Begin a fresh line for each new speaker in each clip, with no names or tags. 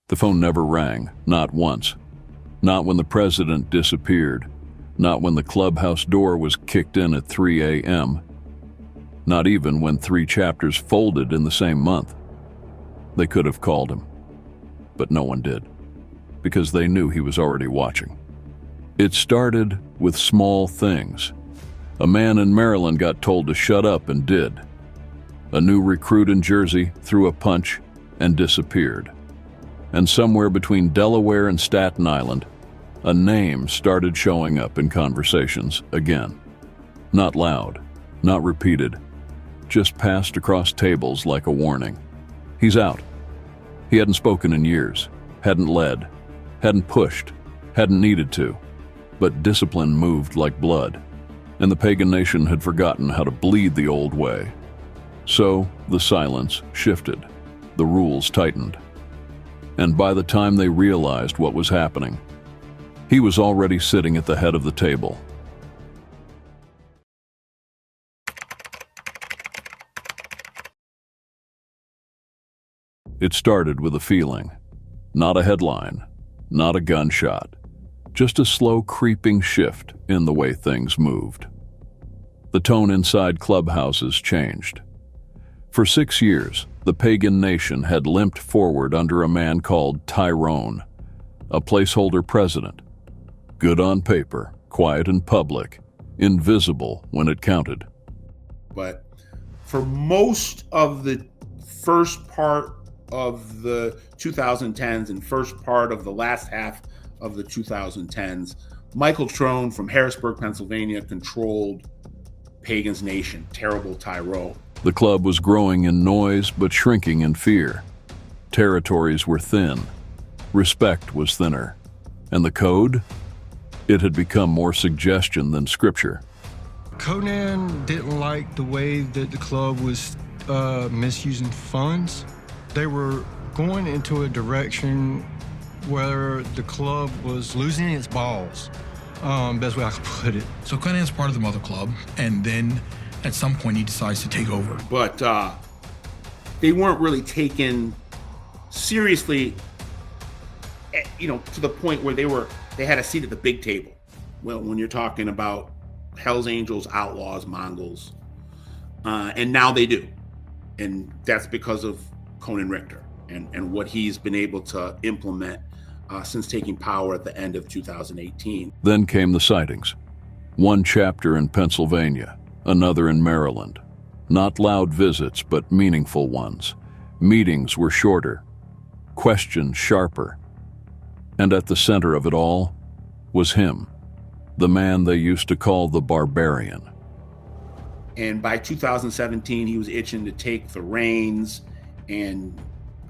The phone never rang, not once. Not when the president disappeared. Not when the clubhouse door was kicked in at 3 a.m. Not even when 3 chapters folded in the same month. They could have called him, but no one did, because they knew he was already watching. It started with small things. A man in Maryland got told to shut up and did. A new recruit in Jersey threw a punch and disappeared. And somewhere between Delaware and Staten Island, a name started showing up in conversations again. Not loud, not repeated, just passed across tables like a warning. He's out. He hadn't spoken in years, hadn't led, hadn't pushed, hadn't needed to, but discipline moved like blood, and the pagan nation had forgotten how to bleed the old way. So the silence shifted, the rules tightened. And by the time they realized what was happening, he was already sitting at the head of the table. It started with a feeling, not a headline, not a gunshot, just a slow creeping shift in the way things moved. The tone inside clubhouses changed. For 6 years, the pagan nation had limped forward under a man called Tyrone, a placeholder president. Good on paper, quiet in public, invisible when it counted.
But for most of the first part of the 2010s and first part of the last half of the 2010s, Michael Trone from Harrisburg, Pennsylvania, controlled Pagan's nation, terrible Tyrone.
The club was growing in noise but shrinking in fear. Territories were thin. Respect was thinner. And the code? It had become more suggestion than scripture.
Conan didn't like the way that the club was misusing funds. They were going into a direction where the club was losing its balls. Best way I could put it.
So Conan's part of the mother club, and then at some point he decides to take over.
But they weren't really taken seriously, to the point where they had a seat at the big table. Well, when you're talking about Hell's Angels, outlaws, Mongols, and now they do. And that's because of Conan Richter and what he's been able to implement since taking power at the end of 2018.
Then came the sightings. One chapter in Pennsylvania, another in Maryland. Not loud visits, but meaningful ones. Meetings were shorter, questions sharper. And at the center of it all was him, the man they used to call the Barbarian.
And by 2017, he was itching to take the reins and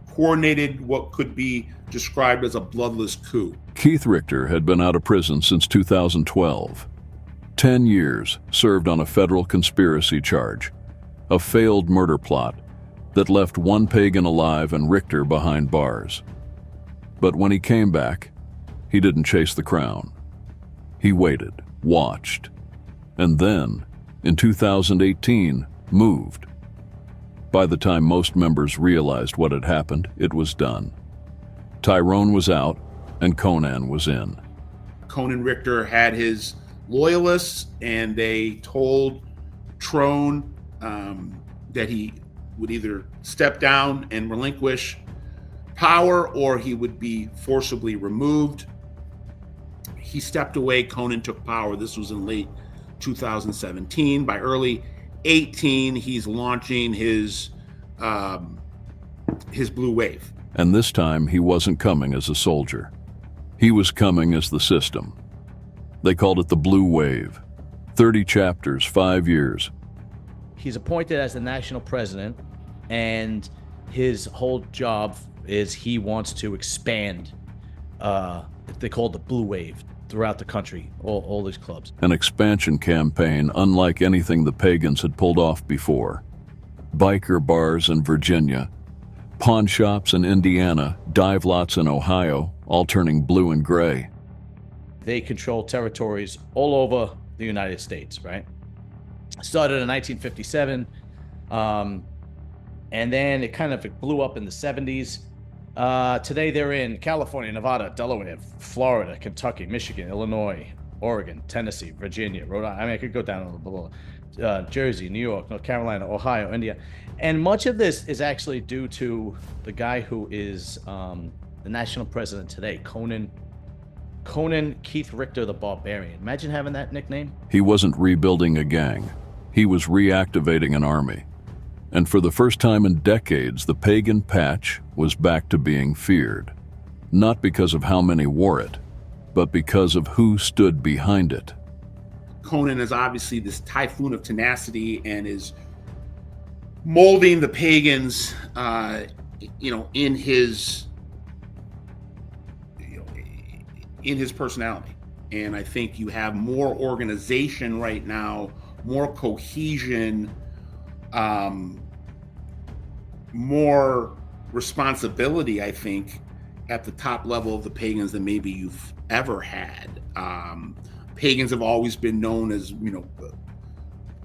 coordinated what could be described as a bloodless coup.
Keith Richter had been out of prison since 2012. 10 years served on a federal conspiracy charge, a failed murder plot that left one pagan alive and Richter behind bars. But when he came back, he didn't chase the crown. He waited, watched, and then, in 2018, moved. By the time most members realized what had happened, it was done. Tyrone was out, and Conan was in.
Conan Richter had his loyalists, and they told Trone that he would either step down and relinquish power, or he would be forcibly removed. He stepped away. Conan took power. This was in late 2017. By early 18, he's launching his blue wave.
And this time, he wasn't coming as a soldier. He was coming as the system. They called it the Blue Wave. 30 chapters, 5 years.
He's appointed as the national president, and his whole job is he wants to expand, they call it the Blue Wave, throughout the country, all these clubs.
An expansion campaign unlike anything the Pagans had pulled off before. Biker bars in Virginia, pawn shops in Indiana, dive lots in Ohio, all turning blue and gray.
They control territories all over the United States, right? Started in 1957, and then it kind of blew up in the 70s. Today they're in California, Nevada, Delaware, Florida, Kentucky, Michigan, Illinois, Oregon, Tennessee, Virginia, Rhode Island. I mean, I could go down a little bit. Jersey, New York, North Carolina, Ohio, India. And much of this is actually due to the guy who is the national president today, Conan Keith Richter, the Barbarian. Imagine having that nickname.
He wasn't rebuilding a gang. He was reactivating an army. And for the first time in decades, the Pagan patch was back to being feared. Not because of how many wore it, but because of who stood behind it.
Conan is obviously this typhoon of tenacity and is molding the Pagans, in his personality. And I think you have more organization right now, more cohesion, more responsibility, I think, at the top level of the Pagans than maybe you've ever had. Pagans have always been known as,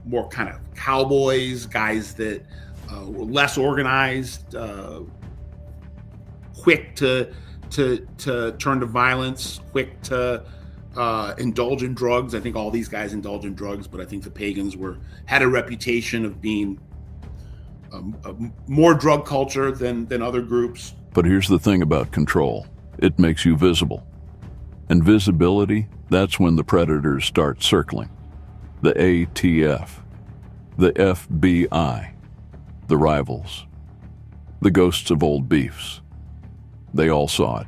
more kind of cowboys, guys that were less organized, quick to turn to violence, quick to indulge in drugs. I think all these guys indulge in drugs, but I think the Pagans had a reputation of being more drug culture than other groups.
But here's the thing about control. It makes you visible. And visibility, that's when the predators start circling. The ATF, the FBI, the rivals, the ghosts of old beefs. They all saw it.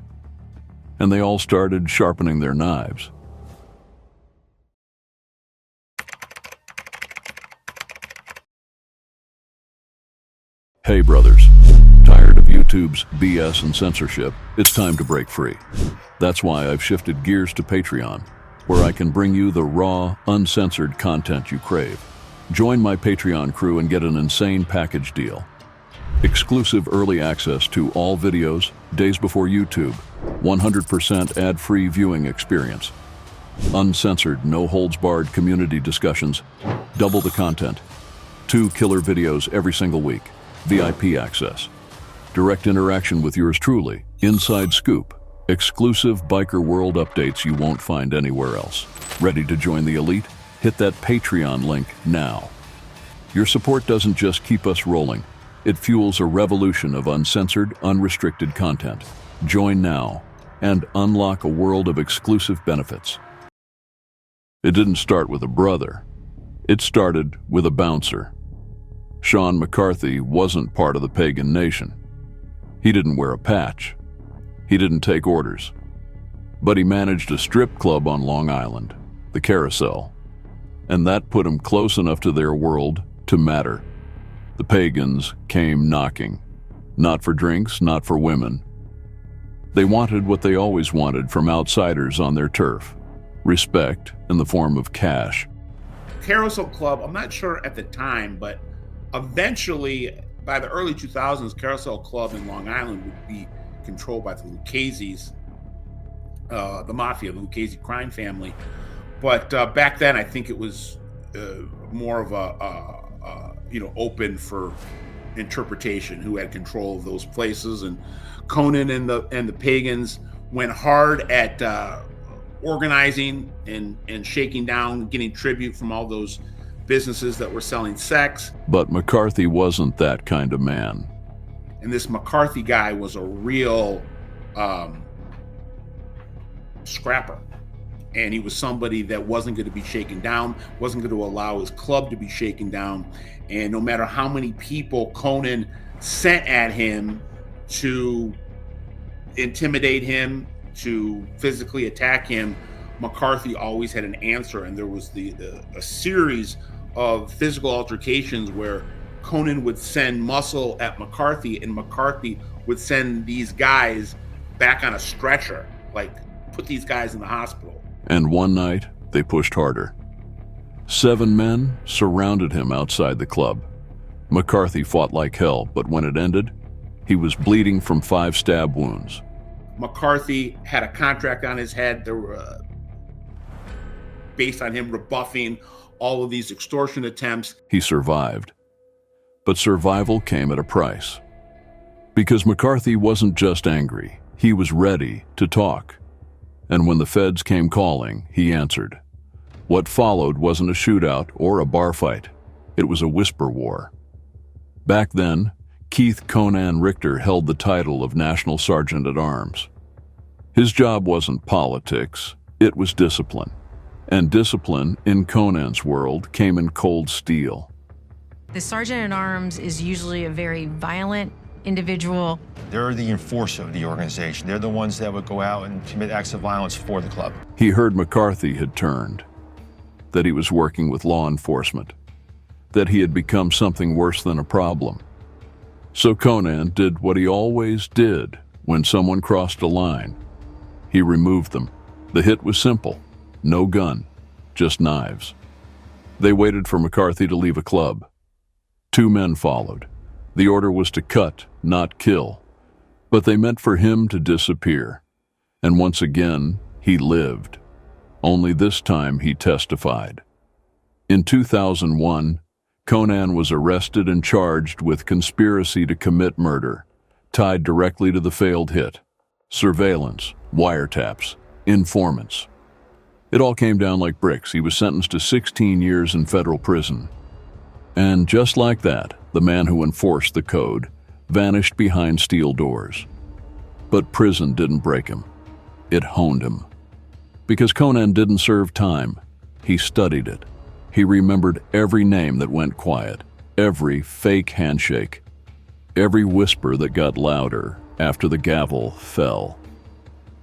And they all started sharpening their knives. Hey brothers, tired of YouTube's BS and censorship? It's time to break free. That's why I've shifted gears to Patreon, where I can bring you the raw, uncensored content you crave. Join my Patreon crew and get an insane package deal. Exclusive early access to all videos, days before YouTube, 100% ad-free viewing experience. Uncensored, no-holds-barred community discussions, double the content. 2 killer videos every single week. VIP access, direct interaction with yours truly, inside scoop, exclusive biker world updates you won't find anywhere else. Ready to join the elite? Hit that Patreon link now. Your support doesn't just keep us rolling, it fuels a revolution of uncensored, unrestricted content. Join now and unlock a world of exclusive benefits. It didn't start with a brother, it started with a bouncer. Sean McCarthy wasn't part of the Pagan nation. He didn't wear a patch. He didn't take orders. But he managed a strip club on Long Island, the Carousel. And that put him close enough to their world to matter. The Pagans came knocking. Not for drinks, not for women. They wanted what they always wanted from outsiders on their turf. Respect in the form of cash.
Carousel Club, I'm not sure at the time, but eventually, by the early 2000s, Carousel Club in Long Island would be controlled by the Lucchese's, the mafia, the Lucchese crime family. But back then, I think it was more of open for interpretation who had control of those places. And Conan and the Pagans went hard at organizing and shaking down, getting tribute from all those businesses that were selling sex.
But McCarthy wasn't that kind of man.
And this McCarthy guy was a real scrapper. And he was somebody that wasn't going to be shaken down, wasn't going to allow his club to be shaken down. And no matter how many people Conan sent at him to intimidate him, to physically attack him, McCarthy always had an answer. And there was a series of physical altercations where Conan would send muscle at McCarthy, and McCarthy would send these guys back on a stretcher, like put these guys in the hospital.
And one night, they pushed harder. 7 men surrounded him outside the club. McCarthy fought like hell, but when it ended, he was bleeding from 5 stab wounds.
McCarthy had a contract on his head. There were based on him rebuffing all of these extortion attempts.
He survived. But survival came at a price. Because McCarthy wasn't just angry, he was ready to talk. And when the feds came calling, he answered. What followed wasn't a shootout or a bar fight. It was a whisper war. Back then, Keith Conan Richter held the title of National Sergeant at Arms. His job wasn't politics, it was discipline. And discipline, in Conan's world, came in cold steel.
The sergeant at arms is usually a very violent individual.
They're the enforcer of the organization. They're the ones that would go out and commit acts of violence for the club.
He heard McCarthy had turned, that he was working with law enforcement, that he had become something worse than a problem. So Conan did what he always did when someone crossed a line. He removed them. The hit was simple. No gun, just knives. They waited for McCarthy to leave a club. 2 men followed. The order was to cut, not kill. But they meant for him to disappear. And once again, he lived. Only this time he testified. In 2001, Conan was arrested and charged with conspiracy to commit murder, tied directly to the failed hit, surveillance, wiretaps, informants. It all came down like bricks. He was sentenced to 16 years in federal prison. And just like that, the man who enforced the code vanished behind steel doors. But prison didn't break him. It honed him. Because Conan didn't serve time, he studied it. He remembered every name that went quiet, every fake handshake, every whisper that got louder after the gavel fell.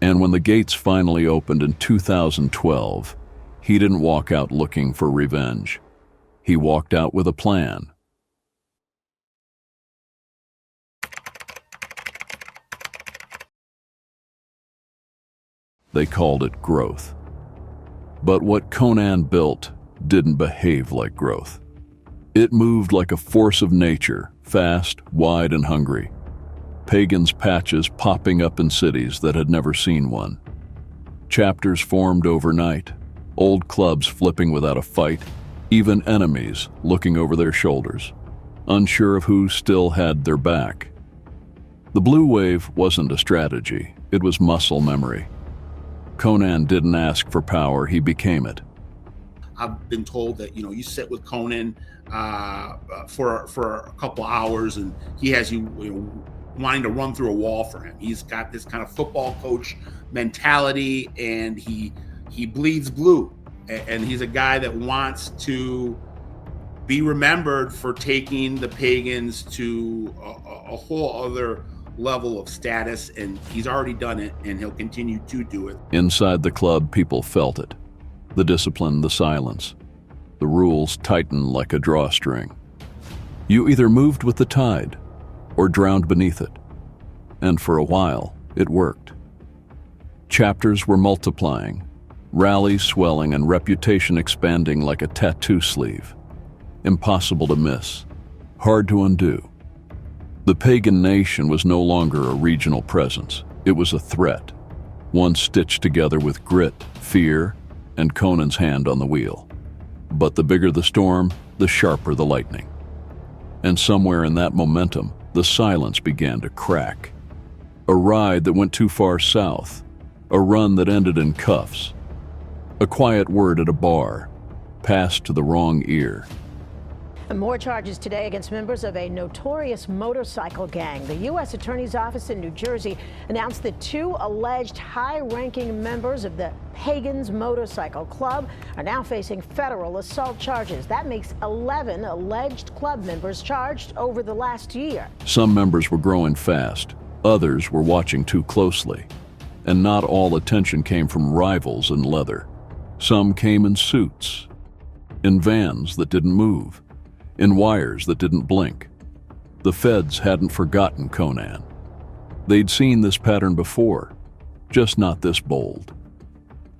And when the gates finally opened in 2012, he didn't walk out looking for revenge. He walked out with a plan. They called it growth. But what Conan built didn't behave like growth. It moved like a force of nature, fast, wide, and hungry. Pagan's patches popping up in cities that had never seen one. Chapters formed overnight, old clubs flipping without a fight, even enemies looking over their shoulders, unsure of who still had their back. The blue wave wasn't a strategy, it was muscle memory. Conan didn't ask for power, he became it.
I've been told that, you sit with Conan for a couple hours and he has you, wanting to run through a wall for him. He's got this kind of football coach mentality and he bleeds blue. And he's a guy that wants to be remembered for taking the Pagans to a whole other level of status, and he's already done it, and he'll continue to do it.
Inside the club, people felt it. The discipline, the silence. The rules tightened like a drawstring. You either moved with the tide or drowned beneath it. And for a while, it worked. Chapters were multiplying, rallies swelling, and reputation expanding like a tattoo sleeve. Impossible to miss, hard to undo. The Pagan nation was no longer a regional presence. It was a threat, one stitched together with grit, fear, and Conan's hand on the wheel. But the bigger the storm, the sharper the lightning. And somewhere in that momentum, the silence began to crack. A ride that went too far south, a run that ended in cuffs, a quiet word at a bar, passed to the wrong ear.
And more charges today against members of a notorious motorcycle gang. The U.S. Attorney's Office in New Jersey announced that 2 alleged high-ranking members of the Pagans Motorcycle Club are now facing federal assault charges. That makes 11 alleged club members charged over the last year.
Some members were growing fast. Others were watching too closely. And not all attention came from rivals in leather. Some came in suits, in vans that didn't move, in wires that didn't blink. The feds hadn't forgotten Conan. They'd seen this pattern before, just not this bold.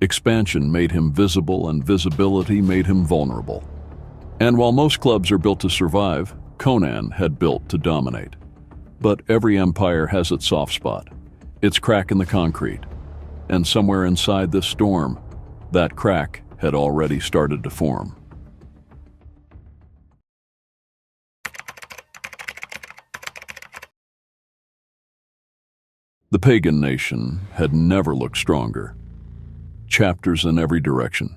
Expansion made him visible and visibility made him vulnerable. And while most clubs are built to survive, Conan had built to dominate. But every empire has its soft spot, its crack in the concrete. And somewhere inside this storm, that crack had already started to form. The pagan nation had never looked stronger. Chapters in every direction.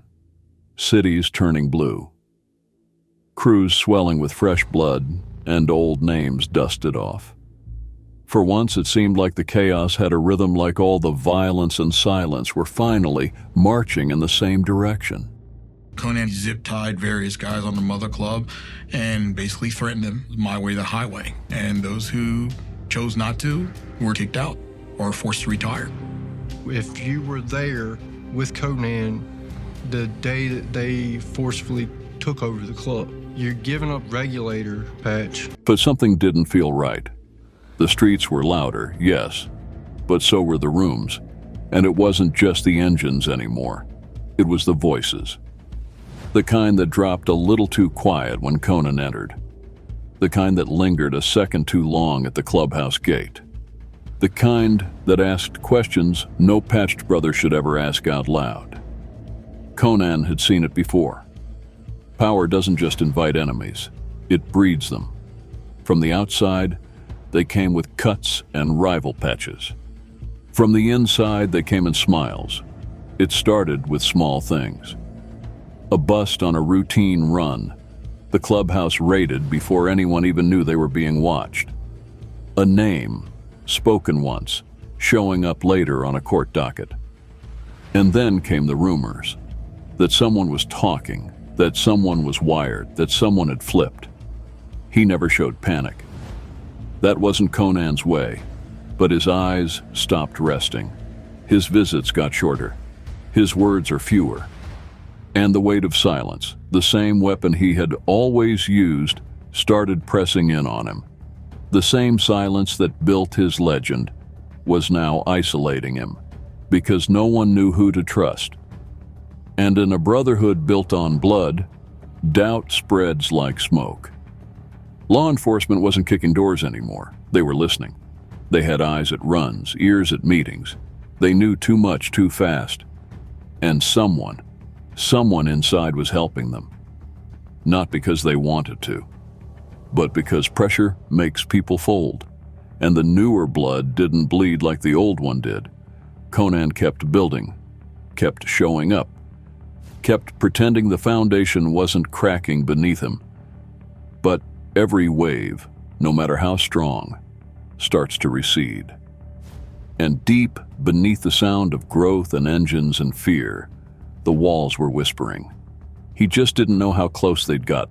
Cities turning blue. Crews swelling with fresh blood and old names dusted off. For once, it seemed like the chaos had a rhythm, like all the violence and silence were finally marching in the same direction.
Conan zip-tied various guys on the Mother Club and basically threatened them, my way, the highway. And those who chose not to were kicked out or forced to retire.
If you were there with Conan the day that they forcefully took over the club, you're giving up regulator patch.
But something didn't feel right. The streets were louder, yes, but so were the rooms. And it wasn't just the engines anymore. It was the voices. The kind that dropped a little too quiet when Conan entered. The kind that lingered a second too long at the clubhouse gate. The kind that asked questions no patched brother should ever ask out loud. Conan had seen it before. Power doesn't just invite enemies, it breeds them. From the outside, they came with cuts and rival patches. From the inside, they came in smiles. It started with small things. A bust on a routine run, the clubhouse raided before anyone even knew they were being watched. A name, spoken once, showing up later on a court docket. And then came the rumors that someone was talking, that someone was wired, that someone had flipped. He never showed panic. That wasn't Conan's way, but his eyes stopped resting. His visits got shorter. His words are fewer. And the weight of silence, the same weapon he had always used, started pressing in on him. The same silence that built his legend was now isolating him, because no one knew who to trust. And in a brotherhood built on blood, doubt spreads like smoke. Law enforcement wasn't kicking doors anymore. They were listening. They had eyes at runs, ears at meetings. They knew too much too fast. And someone inside was helping them. Not because they wanted to, but because pressure makes people fold. And the newer blood didn't bleed like the old one did. Conan kept building, kept showing up, kept pretending the foundation wasn't cracking beneath him. But every wave, no matter how strong, starts to recede. And deep beneath the sound of growth and engines and fear, the walls were whispering. He just didn't know how close they'd got.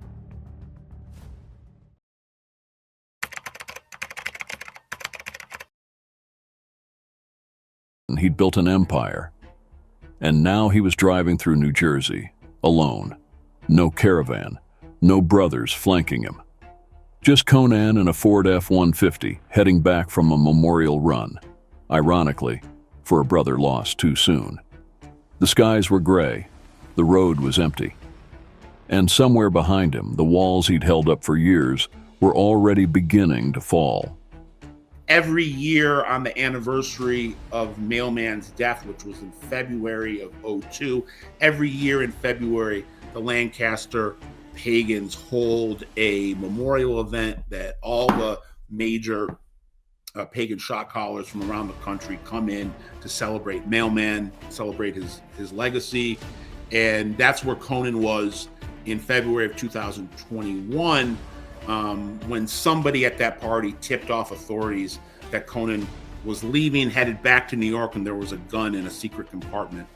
He'd built an empire. And now he was driving through New Jersey, alone. No caravan, no brothers flanking him. Just Conan in a Ford F-150 heading back from a memorial run. Ironically, for a brother lost too soon. The skies were gray. The road was empty. And somewhere behind him, the walls he'd held up for years were already beginning to fall.
Every year on the anniversary of Mailman's death, which was in February of '02, every year in February, the Lancaster Pagans hold a memorial event that all the major pagan shot callers from around the country come in to celebrate Mailman, celebrate his legacy. And that's where Conan was in February of 2021, when somebody at that party tipped off authorities that Conan was leaving, headed back to New York, and there was a gun in a secret compartment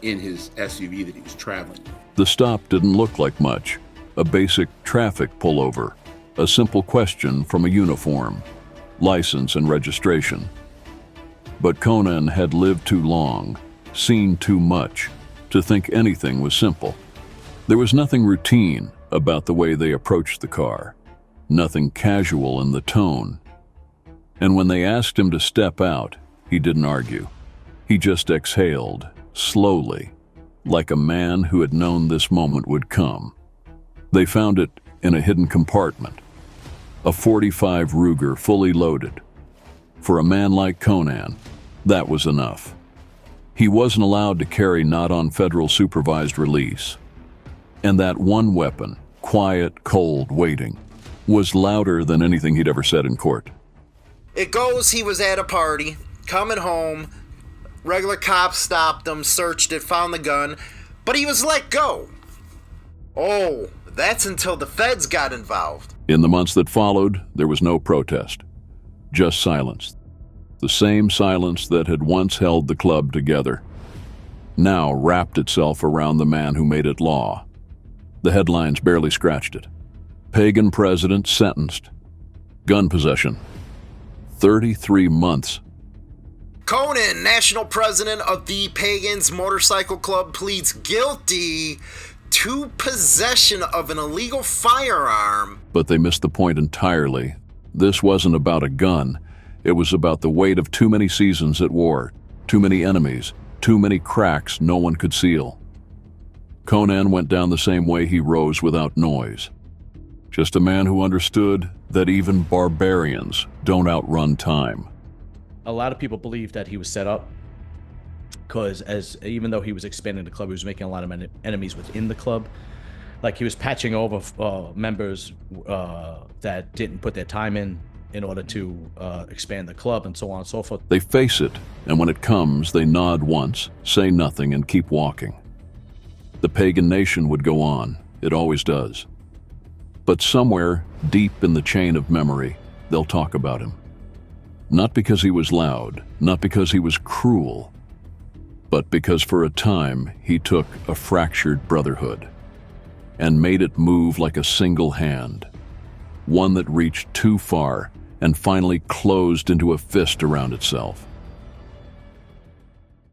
in his SUV that he was traveling.
The stop didn't look like much. A basic traffic pullover. A simple question from a uniform. License and registration. But Conan had lived too long, seen too much, to think anything was simple. There was nothing routine about the way they approached the car. Nothing casual in the tone. And when they asked him to step out, he didn't argue. He just exhaled, slowly, like a man who had known this moment would come. They found it in a hidden compartment. A .45 Ruger fully loaded. For a man like Conan, that was enough. He wasn't allowed to carry not on federal supervised release. And that one weapon, quiet, cold, waiting, was louder than anything he'd ever said in court.
It goes he was at a party, coming home, regular cops stopped him, searched it, found the gun, but he was let go. Oh, that's until the feds got involved.
In the months that followed, there was no protest, just silence. The same silence that had once held the club together, now wrapped itself around the man who made it law. The headlines barely scratched it. Pagan president sentenced. Gun possession. 33 months.
Conan, national president of the Pagans Motorcycle Club, pleads guilty to possession of an illegal firearm.
But they missed the point entirely. This wasn't about a gun. It was about the weight of too many seasons at war, too many enemies, too many cracks no one could seal. Conan went down the same way he rose, without noise. Just a man who understood that even barbarians don't outrun time.
A lot of people believe that he was set up because even though he was expanding the club, he was making a lot of enemies within the club. Like he was patching over members that didn't put their time in order to expand the club and so on and so forth.
They face it, and when it comes, they nod once, say nothing, and keep walking. The pagan nation would go on. It always does. But somewhere, deep in the chain of memory, they'll talk about him. Not because he was loud, not because he was cruel, but because for a time he took a fractured brotherhood and made it move like a single hand, one that reached too far and finally closed into a fist around itself.